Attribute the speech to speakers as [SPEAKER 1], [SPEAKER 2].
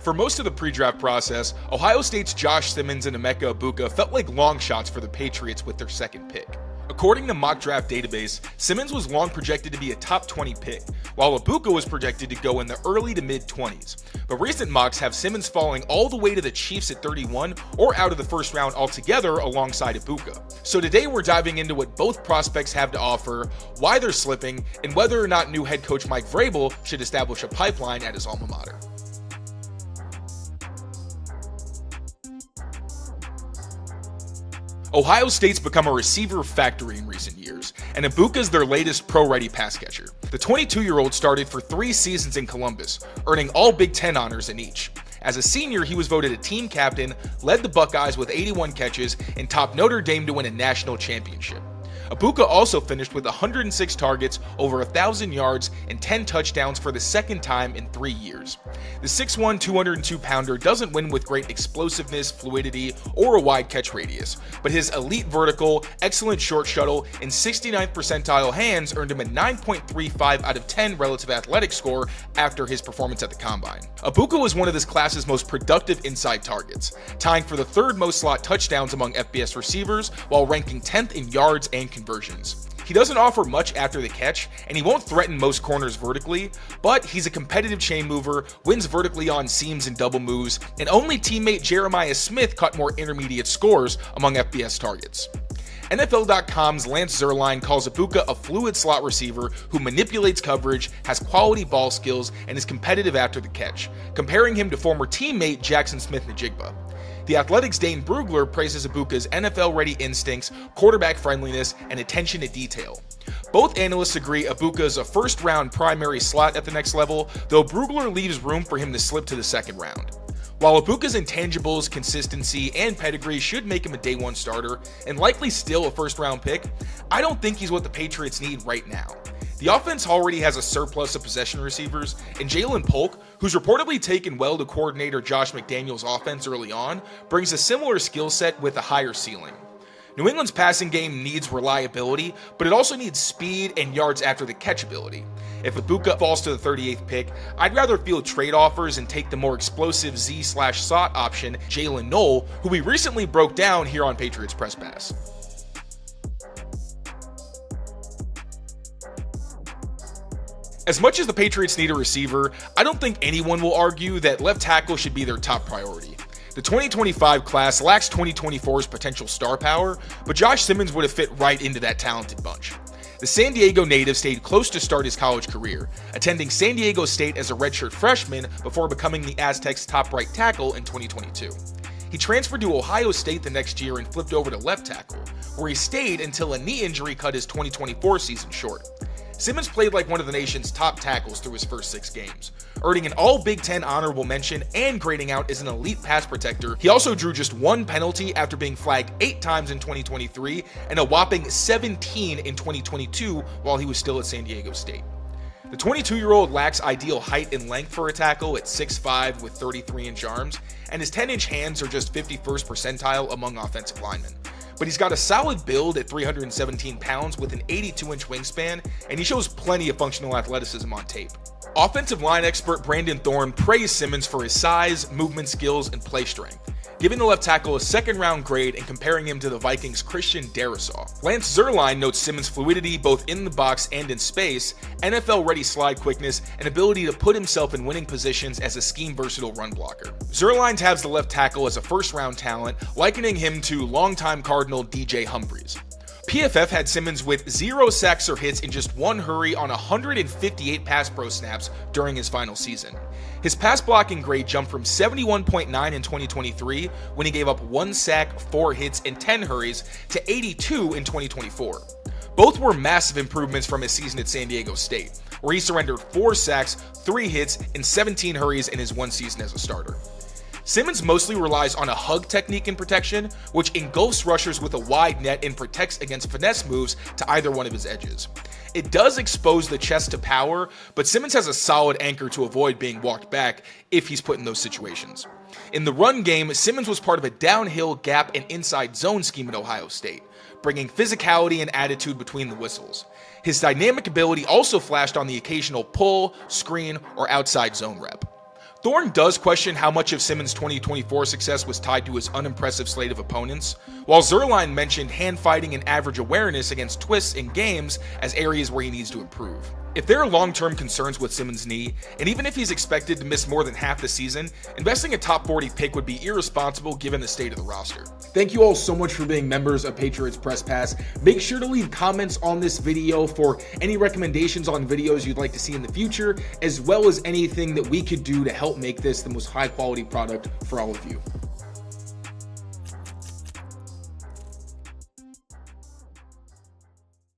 [SPEAKER 1] For most of the pre-draft process, Ohio State's Josh Simmons and Emeka Egbuka felt like long shots for the Patriots with their second pick. According to Mock Draft Database, Simmons was long projected to be a top 20 pick, while Egbuka was projected to go in the early to mid-20s. But recent mocks have Simmons falling all the way to the Chiefs at 31 or out of the first round altogether alongside Egbuka. So today we're diving into what both prospects have to offer, why they're slipping, and whether or not new head coach Mike Vrabel should establish a pipeline at his alma mater. Ohio State's become a receiver factory in recent years, and Egbuka's their latest pro-ready pass catcher. The 22-year-old started for 3 seasons in Columbus, earning all Big Ten honors in each. As a senior, he was voted a team captain, led the Buckeyes with 81 catches, and topped Notre Dame to win a national championship. Egbuka also finished with 106 targets, over 1,000 yards, and 10 touchdowns for the second time in 3 years. The 6'1", 202-pounder doesn't win with great explosiveness, fluidity, or a wide catch radius, but his elite vertical, excellent short shuttle, and 69th percentile hands earned him a 9.35 out of 10 relative athletic score after his performance at the Combine. Egbuka was one of this class's most productive inside targets, tying for the 3rd most slot touchdowns among FBS receivers, while ranking 10th in yards and conversions. He doesn't offer much after the catch, and he won't threaten most corners vertically, but he's a competitive chain mover, wins vertically on seams and double moves, and only teammate Jeremiah Smith caught more intermediate scores among FBS targets. NFL.com's Lance Zierlein calls Egbuka a fluid slot receiver who manipulates coverage, has quality ball skills, and is competitive after the catch, comparing him to former teammate Jackson Smith-Njigba. The Athletic's Dane Brugler praises Egbuka's NFL-ready instincts, quarterback friendliness, and attention to detail. Both analysts agree Egbuka is a first-round primary slot at the next level, though Brugler leaves room for him to slip to the second round. While Egbuka's intangibles, consistency, and pedigree should make him a day one starter, and likely still a first-round pick, I don't think he's what the Patriots need right now. The offense already has a surplus of possession receivers, and Jalen Polk, who's reportedly taken well to coordinator Josh McDaniels' offense early on, brings a similar skill set with a higher ceiling. New England's passing game needs reliability, but it also needs speed and yards after the catch ability. If Egbuka falls to the 38th pick, I'd rather field trade offers and take the more explosive Z/SOT option, Jalen Knoll, who we recently broke down here on Patriots Press Pass. As much as the Patriots need a receiver, I don't think anyone will argue that left tackle should be their top priority. The 2025 class lacks 2024's potential star power, but Josh Simmons would have fit right into that talented bunch. The San Diego native stayed close to start his college career, attending San Diego State as a redshirt freshman before becoming the Aztecs' top right tackle in 2022. He transferred to Ohio State the next year and flipped over to left tackle, where he stayed until a knee injury cut his 2024 season short. Simmons played like one of the nation's top tackles through his first 6 games, earning an all Big Ten honorable mention and grading out as an elite pass protector. He also drew just 1 penalty after being flagged 8 times in 2023 and a whopping 17 in 2022 while he was still at San Diego State. The 22-year-old lacks ideal height and length for a tackle at 6'5" with 33-inch arms, and his 10-inch hands are just 51st percentile among offensive linemen. But he's got a solid build at 317 pounds with an 82-inch wingspan, and he shows plenty of functional athleticism on tape. Offensive line expert Brandon Thorne praised Simmons for his size, movement skills, and play strength, giving the left tackle a second-round grade and comparing him to the Vikings' Christian Darrisaw. Lance Zierlein notes Simmons' fluidity both in the box and in space, NFL-ready slide quickness, and ability to put himself in winning positions as a scheme-versatile run blocker. Zierlein tabs the left tackle as a first-round talent, likening him to longtime Cardinal DJ Humphries. PFF had Simmons with 0 sacks or hits in just 1 hurry on 158 pass pro snaps during his final season. His pass blocking grade jumped from 71.9 in 2023, when he gave up 1 sack, 4 hits, and 10 hurries, to 82 in 2024. Both were massive improvements from his season at San Diego State, where he surrendered 4 sacks, 3 hits, and 17 hurries in his 1 season as a starter. Simmons mostly relies on a hug technique in protection, which engulfs rushers with a wide net and protects against finesse moves to either one of his edges. It does expose the chest to power, but Simmons has a solid anchor to avoid being walked back if he's put in those situations. In the run game, Simmons was part of a downhill, gap, and inside zone scheme at Ohio State, bringing physicality and attitude between the whistles. His dynamic ability also flashed on the occasional pull, screen, or outside zone rep. Thorne does question how much of Simmons' 2024 success was tied to his unimpressive slate of opponents, while Zuerlein mentioned hand fighting and average awareness against twists in games as areas where he needs to improve. If there are long-term concerns with Simmons' knee, and even if he's expected to miss more than half the season, investing a top 40 pick would be irresponsible given the state of the roster. Thank you all so much for being members of Patriots Press Pass. Make sure to leave comments on this video for any recommendations on videos you'd like to see in the future, as well as anything that we could do to help make this the most high-quality product for all of you.